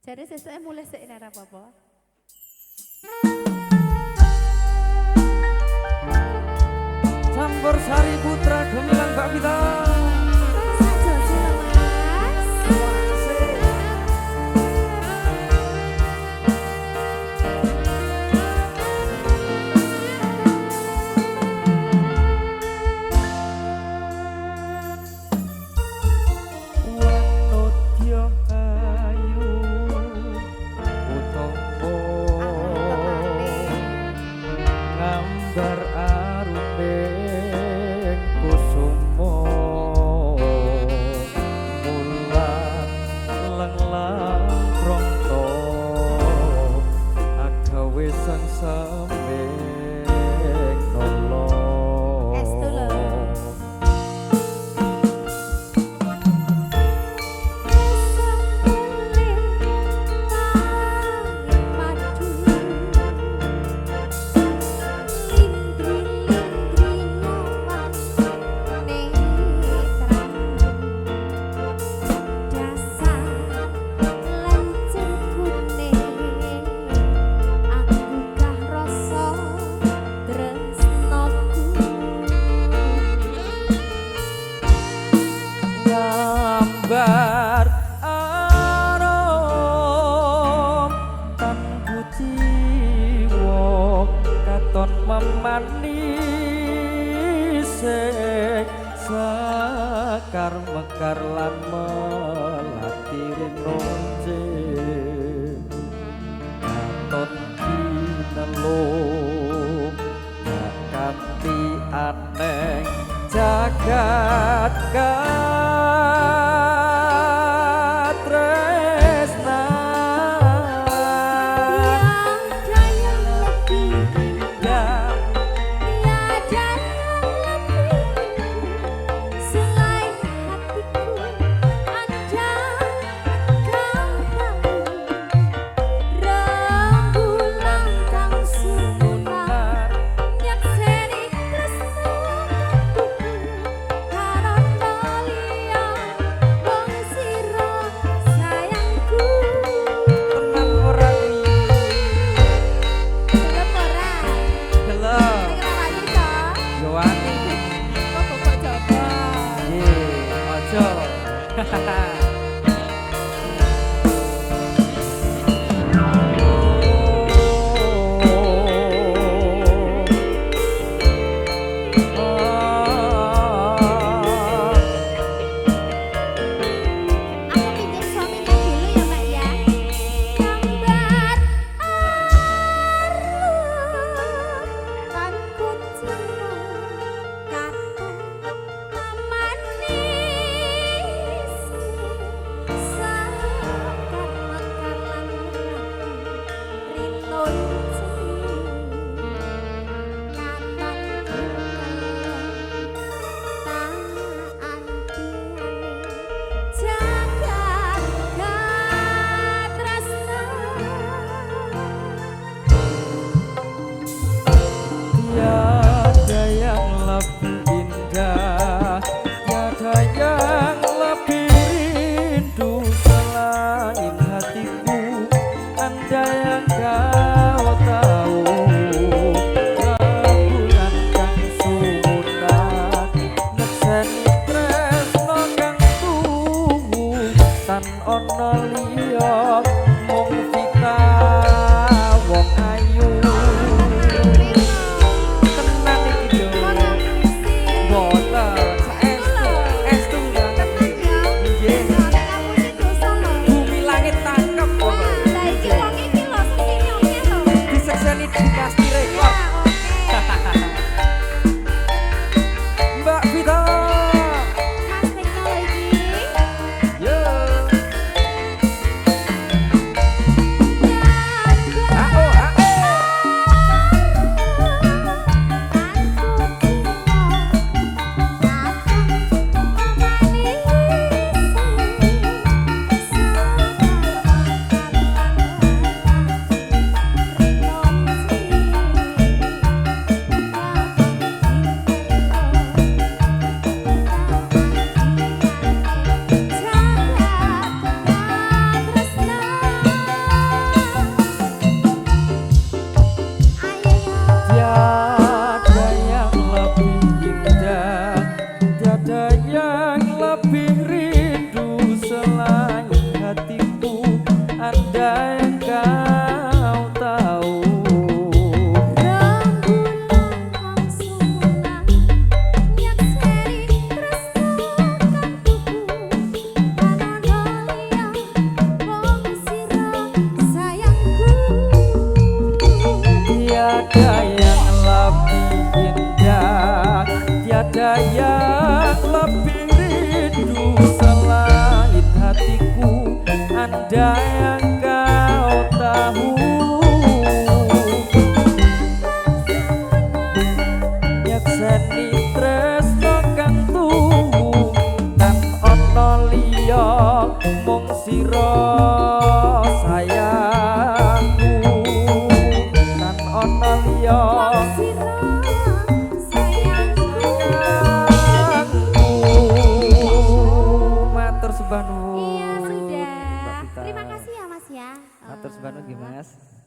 Jadi sesuai mulai seinar apa-apa. Campur Sari Putra Gemilang Mbak Vita. Gambar arom tan kuciwa katon memanis sakar mekar lan melati rinonce katon kinelo kanthi aneh jagat tiada yang lebih indah, tiada yang lebih rindu selain hatiku, andai yang kau tahu. Nyekseni tresno kang tuhu tan ana liya mung sira sayangku, tan ana liya sayangku. Matur sembah nuwun. Iya sudah. Mbak Vita. Terima kasih ya Mas ya. Matur sembah nuwun nggih Mas.